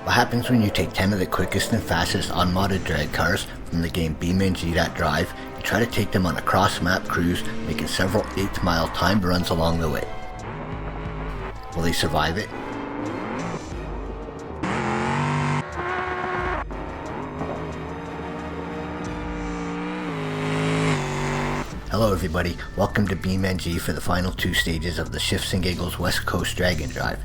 What happens when you take 10 of the quickest and fastest unmodded drag cars from the game BeamNG.drive and try to take them on a cross-map cruise, making several 8th-mile timed runs along the way? Will they survive it? Hello everybody, welcome to BeamNG for the final 2 stages of the Shifts&Giggles West Coast Drag and Drive.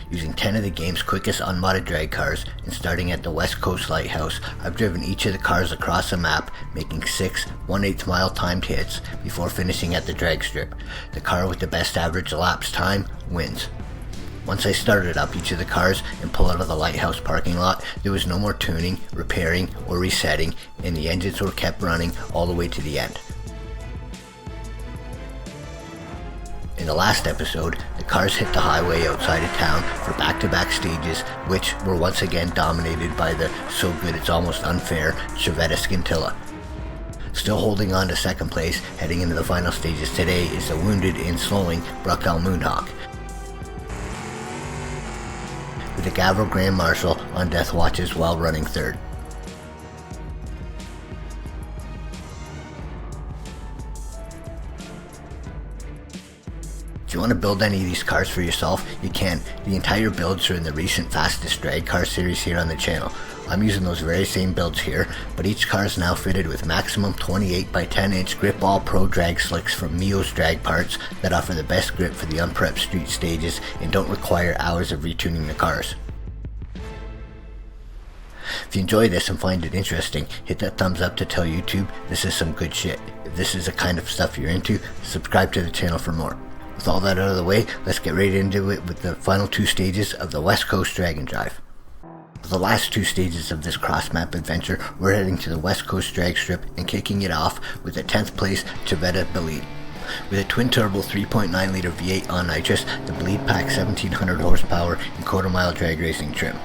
Using 10 of the game's quickest unmodded drag cars, and starting at the West Coast Lighthouse, I've driven each of the cars across the map, making 6 1/8 mile timed hits before finishing at the drag strip. The car with the best average elapsed time wins. Once I started up each of the cars and pulled out of the lighthouse parking lot, there was no more tuning, repairing, or resetting, and the engines were kept running all the way to the end. In the last episode, the cars hit the highway outside of town for back-to-back stages, which were once again dominated by the so good it's almost unfair Chevette Scintilla. Still holding on to second place, heading into the final stages today, is the wounded and slowing Bruckell Moonhawk, with the Gavro Grand Marshal on death watch as well, running third. If you want to build any of these cars for yourself, you can. The entire builds are in the recent Fastest Drag Car series here on the channel. I'm using those very same builds here, but each car is now fitted with maximum 28 by 10 inch Grip All Pro drag slicks from Mio's Drag Parts that offer the best grip for the unprepped street stages and don't require hours of retuning the cars. If you enjoy this and find it interesting, hit that thumbs up to tell YouTube this is some good shit. If this is the kind of stuff you're into, subscribe to the channel for more. With all that out of the way, let's get right into it with the final 2 stages of the West Coast Drag and Drive. For the last 2 stages of this cross-map adventure, we're heading to the West Coast Drag Strip and kicking it off with the 10th place Chevette Bolide. With a twin-turbo 3.9 liter V8 on nitrous, the Bolide packs 1700 horsepower in quarter-mile drag racing trim.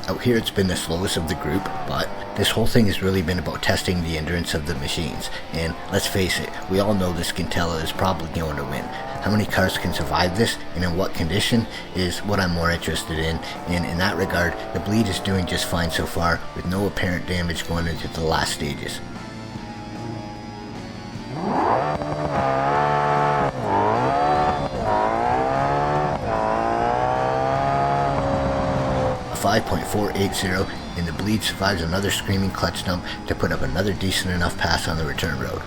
Out here it's been the slowest of the group, but this whole thing has really been about testing the endurance of the machines, and let's face it, we all know this Scintilla is probably going to win. How many cars can survive this, and in what condition, is what I'm more interested in, and in that regard, the Bolide is doing just fine so far, with no apparent damage going into the last stages. 5.480, and the Bolide survives another screaming clutch dump to put up another decent enough pass on the return road.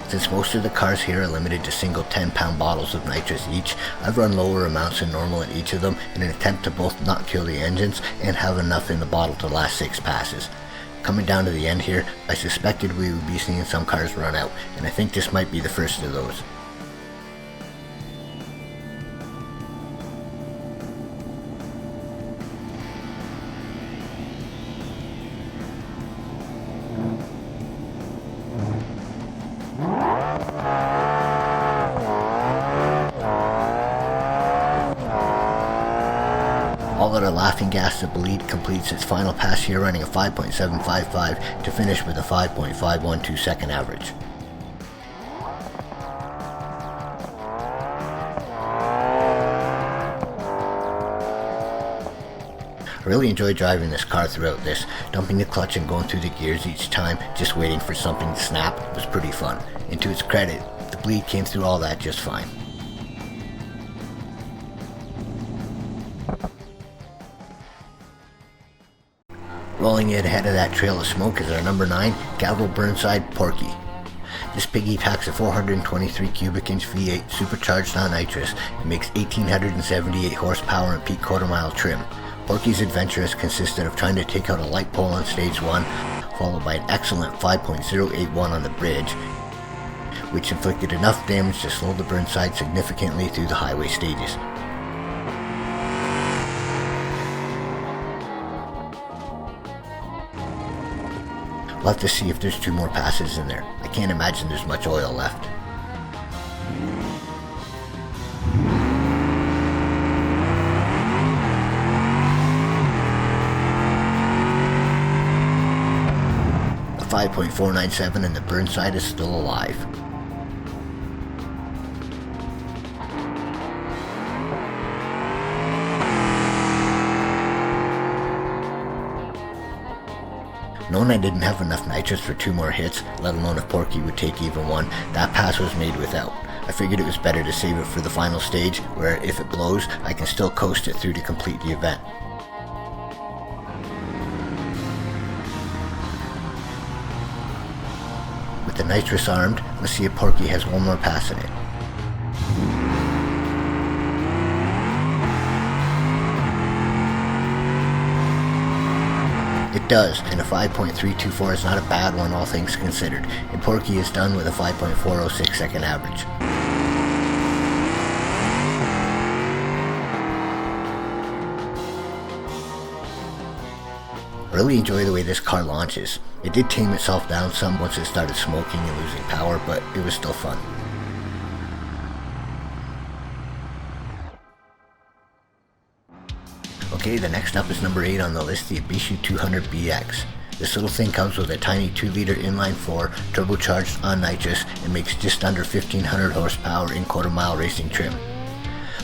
Since most of the cars here are limited to single 10-pound bottles of nitrous each, I've run lower amounts than normal in each of them in an attempt to both not kill the engines and have enough in the bottle to last 6 passes. Coming down to the end here, I suspected we would be seeing some cars run out, and I think this might be the first of those. All at a laughing gas, the Bolide completes its final pass here, running a 5.755 to finish with a 5.512 second average. I really enjoyed driving this car throughout this. Dumping the clutch and going through the gears each time, just waiting for something to snap, was pretty fun. And to its credit, the Bolide came through all that just fine. Rolling it ahead of that trail of smoke is our number 9, Gavro Burnside Porky. This piggy packs a 423 cubic inch V8 supercharged on nitrous and makes 1878 horsepower and peak quarter-mile trim. Porky's adventure has consisted of trying to take out a light pole on stage 1, followed by an excellent 5.081 on the bridge, which inflicted enough damage to slow the Burnside significantly through the highway stages. We'll have to see if there's 2 more passes in there. I can't imagine there's much oil left. 5.497 and the Burnside is still alive. Knowing I didn't have enough nitrous for 2 more hits, let alone if Porky would take even one, that pass was made without. I figured it was better to save it for the final stage, where if it blows, I can still coast it through to complete the event. With the nitrous armed, let's see if Porky has one more pass in it. It does, and a 5.324 is not a bad one all things considered, and Porky is done with a 5.406 second average. I really enjoy the way this car launches. It did tame itself down some once it started smoking and losing power, but it was still fun. Okay, the next up is number 8 on the list, the BeamNG.200BX. This little thing comes with a tiny 2-liter inline-4 turbocharged on nitrous and makes just under 1500 horsepower in quarter-mile racing trim.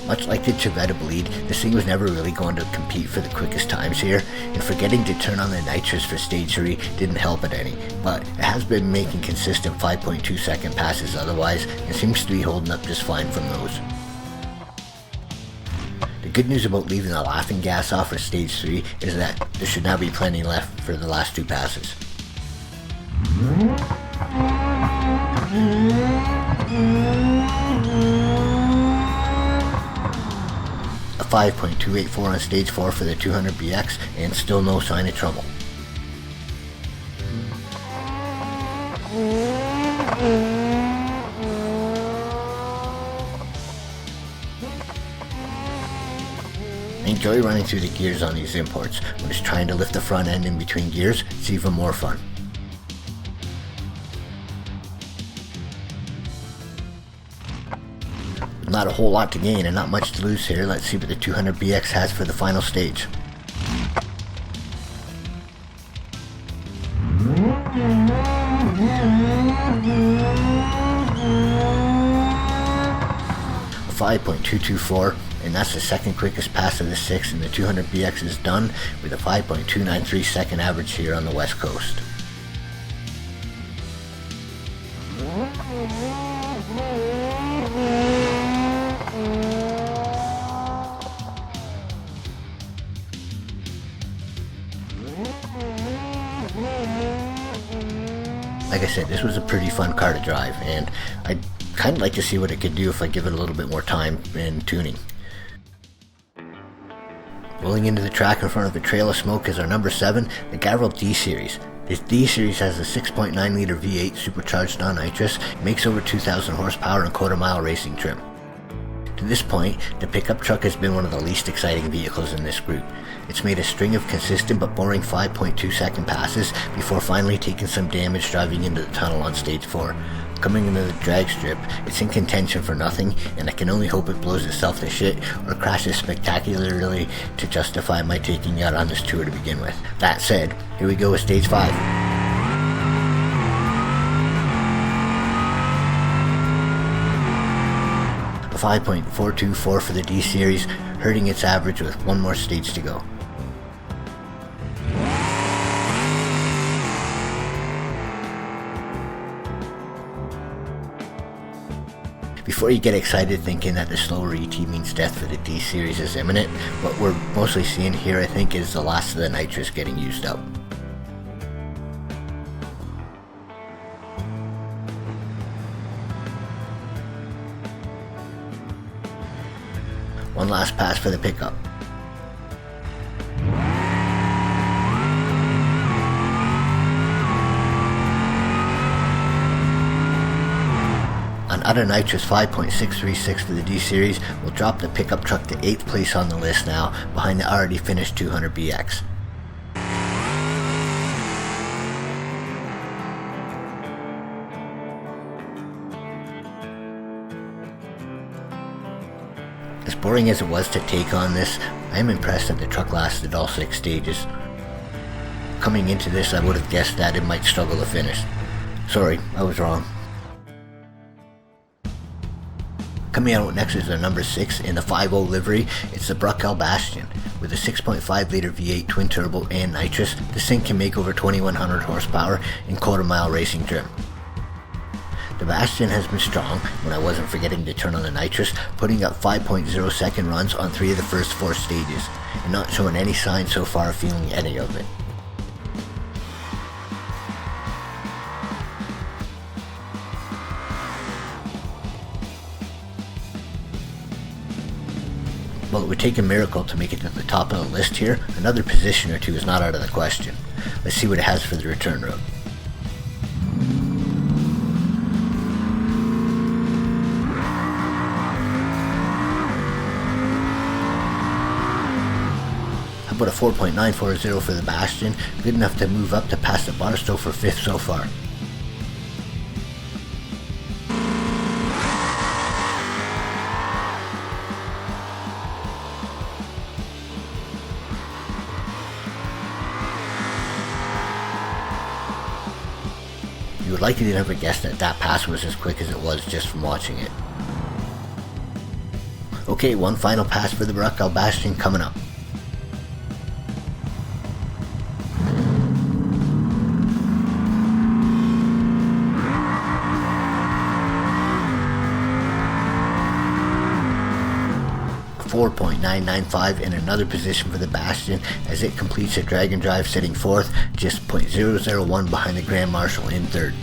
Much like the Chevette Bolide, this thing was never really going to compete for the quickest times here, and forgetting to turn on the nitrous for stage 3 didn't help it any, but it has been making consistent 5.2 second passes otherwise, and seems to be holding up just fine from those. The good news about leaving the laughing gas off for stage 3 is that there should now be plenty left for the last 2 passes. A 5.284 on stage 4 for the 200BX and still no sign of trouble. I enjoy running through the gears on these imports. When it's trying to lift the front end in between gears, it's even more fun. Not a whole lot to gain and not much to lose here. Let's see what the 200BX has for the final stage. A 5.224, and that's the second quickest pass of the 6, and the 200BX is done with a 5.293 second average here on the West Coast. Like I said, this was a pretty fun car to drive, and I'd kind of like to see what it could do if I give it a little bit more time and tuning. Rolling into the track in front of a trail of smoke is our number 7, the Gavril D-Series. This D-Series has a 6.9 liter V8 supercharged on nitrous, makes over 2,000 horsepower and quarter-mile racing trim. To this point, the pickup truck has been one of the least exciting vehicles in this group. It's made a string of consistent but boring 5.2 second passes before finally taking some damage driving into the tunnel on stage 4. Coming into the drag strip, it's in contention for nothing, and I can only hope it blows itself to shit or crashes spectacularly to justify my taking out on this tour to begin with. That said, here we go with stage 5. A 5.424 for the D-Series, hurting its average with one more stage to go. Before you get excited thinking that the slower ET means death for the D-Series is imminent, what we're mostly seeing here I think is the last of the nitrous getting used up. One last pass for the pickup. On utter nitrous 5.636 for the D-Series will drop the pickup truck to 8th place on the list now, behind the already finished 200BX. As boring as it was to take on this, I am impressed that the truck lasted all 6 stages. A coming into this, I would have guessed that it might struggle to finish. Sorry, I was wrong. Coming out next is the number 6 in the 5.0 livery. It's the Bruckell Bastion. With a 6.5 liter V8 twin turbo and nitrous, this thing can make over 2100 horsepower in quarter-mile racing trim. The Bastion has been strong when I wasn't forgetting to turn on the nitrous, putting up 5.0 second runs on 3 of the first 4 stages, and not showing any signs so far of feeling any of it. While it would take a miracle to make it to the top of the list here, another position or two is not out of the question. Let's see what it has for the return road. How about a 4.940 for the Bastion, good enough to move up to pass the Barstow for 5th so far. You would likely never guess that that pass was as quick as it was just from watching it. Okay, one final pass for the Bruckell Bastion coming up. A 4.995 in another position for the Bastion as it completes a drag and drive sitting 4th, just 0.001 behind the Grand Marshal in 3rd.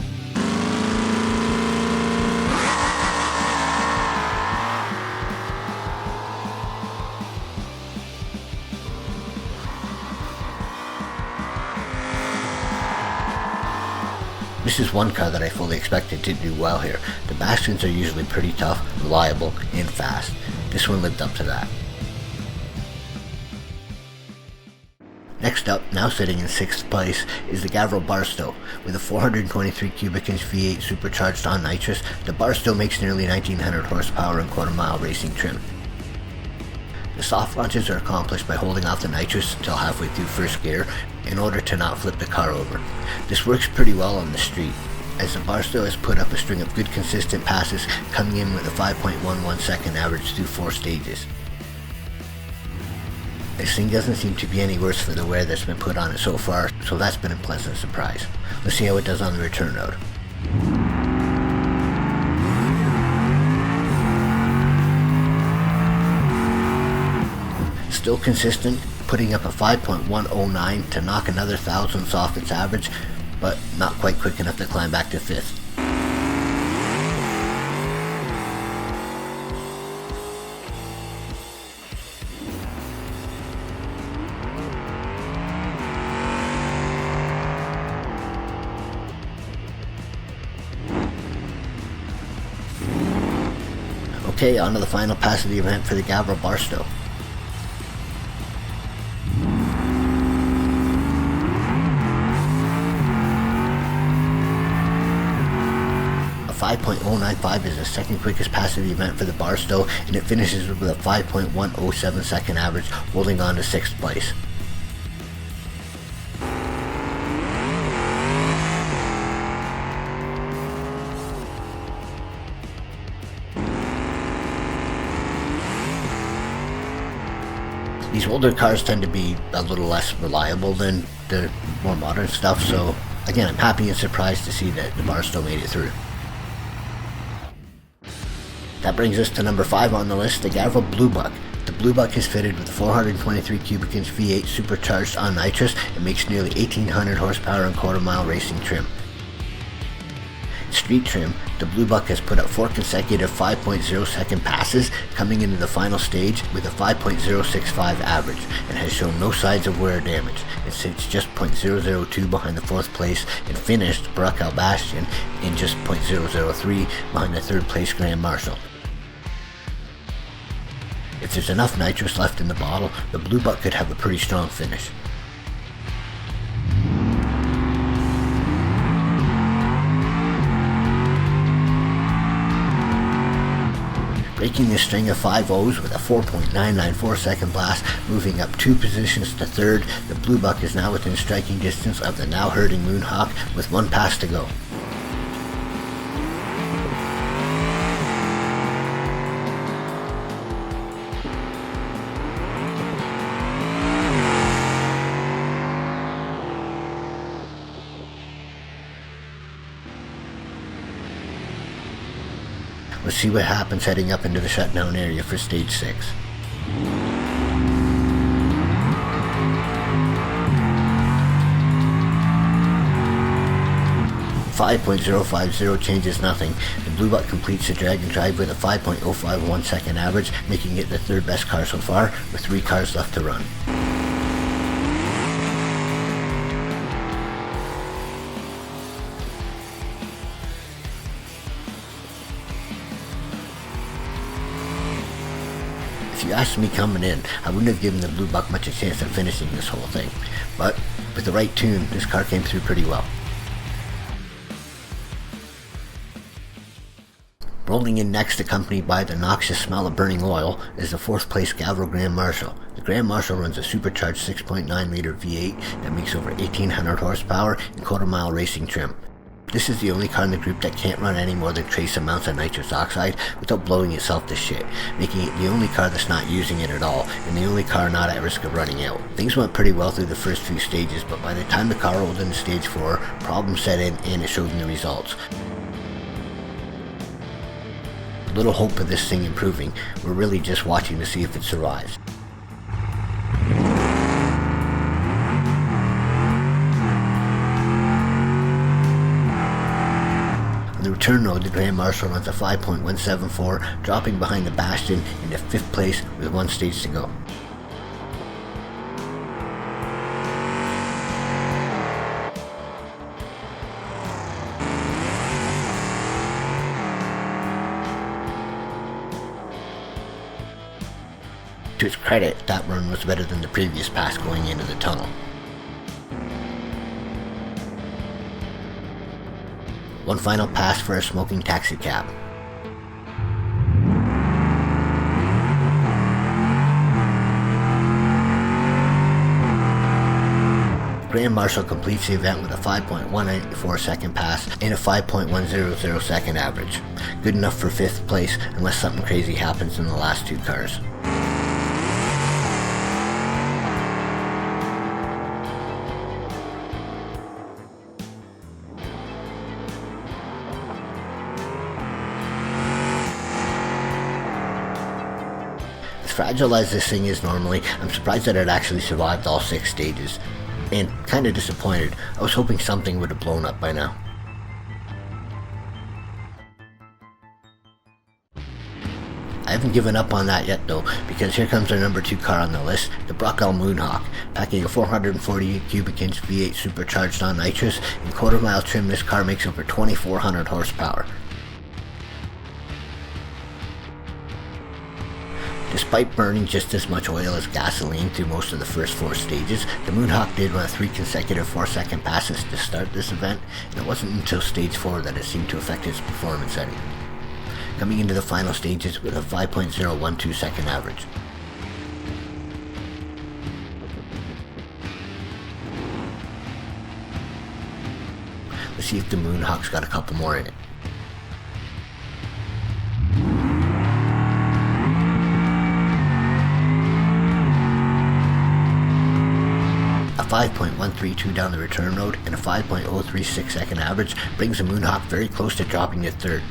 This is one car that I fully expected to do well here. The Bastions are usually pretty tough, reliable, and fast. This one lived up to that. Next up, now sitting in 6th place, is the Gavril Barstow. With a 423 cubic inch V8 supercharged on nitrous, the Barstow makes nearly 1900 horsepower in quarter-mile racing trim. The soft launches are accomplished by holding off the nitrous until halfway through first gear in order to not flip the car over. This works pretty well on the street, as the Barstow has put up a string of good consistent passes, coming in with a 5.11 second average through 4 stages. This thing doesn't seem to be any worse for the wear that's been put on it so far, so that's been a pleasant surprise. Let's see how it does on the return road. Still consistent, putting up a 5.109 to knock another thousandths off its average, but not quite quick enough to climb back to 5th. Okay, on to the final pass of the event for the Gavril Barstow. A 5.095 is the second quickest pass of the event for the Barstow, and it finishes with a 5.107 second average, holding on to 6th place. These older cars tend to be a little less reliable than the more modern stuff, so again, I'm happy and surprised to see that the Barstow made it through. That brings us to number 5 on the list, the Gavril Bluebuck. The Bluebuck is fitted with a 423 cubic inch V8 supercharged on nitrous and makes nearly 1800 horsepower in quarter-mile racing trim. Street trim, the Bluebuck has put up 4 consecutive 5.0 second passes, coming into the final stage with a 5.065 average, and has shown no signs of wear or damage. It sits just 0.002 behind the 4th place and finished Bruckell Bastion in just 0.003 behind the 3rd place Grand Marshal. If there's enough nitrous left in the bottle, the Bluebuck could have a pretty strong finish. breaking the string of 5 O's with a 4.994 second blast, moving up 2 positions to 3rd. The Blue Buck is now within striking distance of the now hurting Moonhawk with 1 pass to go. Let's see what happens heading up into the shutdown area for stage 6. .050 changes nothing. The Blue Buck completes the drag and drive with a 5.051 second average, making it the 3rd best car so far, with 3 cars left to run. If you asked me coming in, I wouldn't have given the Blue Buck much a chance of finishing this whole thing, but with the right tune, this car came through pretty well. Rolling in next, accompanied by the noxious smell of burning oil, is the 4th place Gavro Grand Marshal. The Grand Marshal runs a supercharged 6.9 liter V8 that makes over 1800 horsepower in quarter-mile racing trim. This is the only car in the group that can't run any more than trace amounts of nitrous oxide without blowing itself to shit, making it the only car that's not using it at all, and the only car not at risk of running out. Things went pretty well through the first few stages, but by the time the car rolled into stage 4, problems set in and it showed in the results. Little hope of this thing improving. We're really just watching to see if it survives. On the return road, the Grand Marshal runs a 5.174, dropping behind the Bastion into 5th place with 1 stage to go. To its credit, that run was better than the previous pass going into the tunnel. One final pass for a smoking taxi cab. Grand Marshal completes the event with a 5.194 second pass and a 5.100 second average. Good enough for 5th place unless something crazy happens in the last 2 cars. As fragile as this thing is normally, I'm surprised that it actually survived all 6 stages. And kinda disappointed. I was hoping something would have blown up by now. I haven't given up on that yet though, because here comes our number 2 car on the list, the Brockwell Moonhawk. Packing a 448 cubic inch V8 supercharged on nitrous, in quarter-mile trim this car makes over 2400 horsepower. Despite burning just as much oil as gasoline through most of the first 4 stages, the Moonhawk did run 3 consecutive 4-second passes to start this event, and it wasn't until stage 4 that it seemed to affect its performance any. Coming into the final stages with a 5.012 second average. Let's see if the Moonhawk's got a couple more in it. A 5.132 down the return road and a 5.036 second average brings the Moonhawk very close to dropping to 3rd.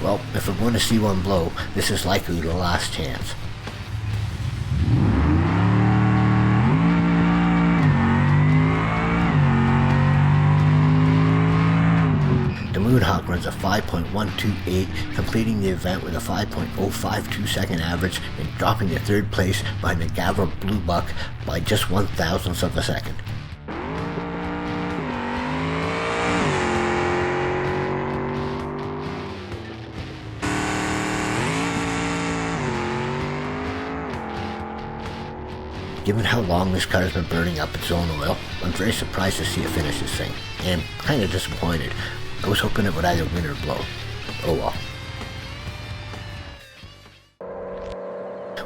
Well, if we're going to see one blow, this is likely the last chance. The Moonhawk runs a 5.128, completing the event with a 5.052 second average and dropping to 3rd place behind the Gavro Blue Buck by just 1/1000th of a second. Given how long this car has been burning up its own oil, I'm very surprised to see it finish this thing, and kind of disappointed. I was hoping it would either win or blow. Oh well.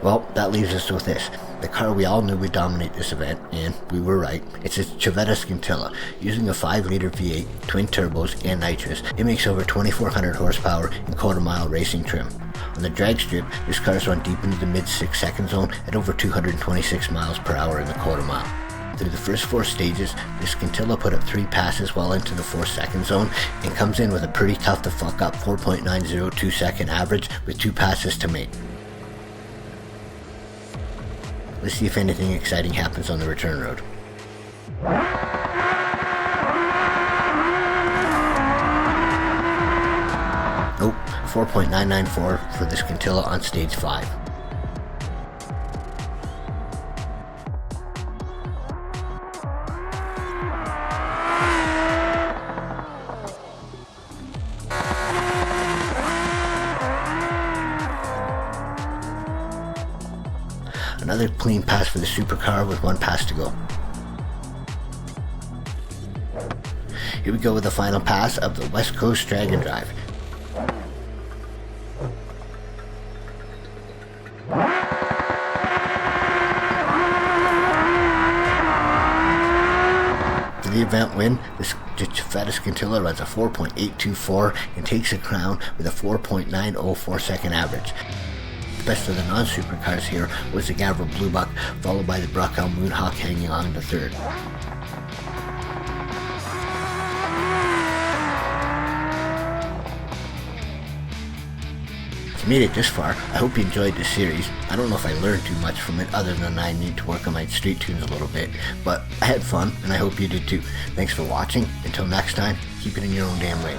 Well, that leaves us with this. The car we all knew would dominate this event, and we were right. It's a Chevette Scintilla. Using a 5-liter V8, twin turbos, and nitrous, it makes over 2,400 horsepower in quarter-mile racing trim. On the drag strip, this car is run deep into the mid-6 second zone at over 226 miles per hour in the quarter mile. Through the first 4 stages, this Scintilla put up 3 passes well into the 4 second zone and comes in with a pretty tough to fuck up 4.902 second average with 2 passes to make. Let's see if anything exciting happens on the return road. Nope, 4.994 for the Scintilla on stage 5. Another clean pass for the supercar with 1 pass to go. Here we go with the final pass of the West Coast drag and drive. For the event win, this Chevette Scintilla runs a 4.824 and takes the crown with a 4.904 second average. The best of the non-supercars here was the Gavra Bluebuck, followed by the Brockwell Moonhawk hanging on to 3rd. If you made it this far, I hope you enjoyed this series. I don't know if I learned too much from it other than I need to work on my street tunes a little bit, but I had fun and I hope you did too. Thanks for watching. Until next time, keep it in your own damn way.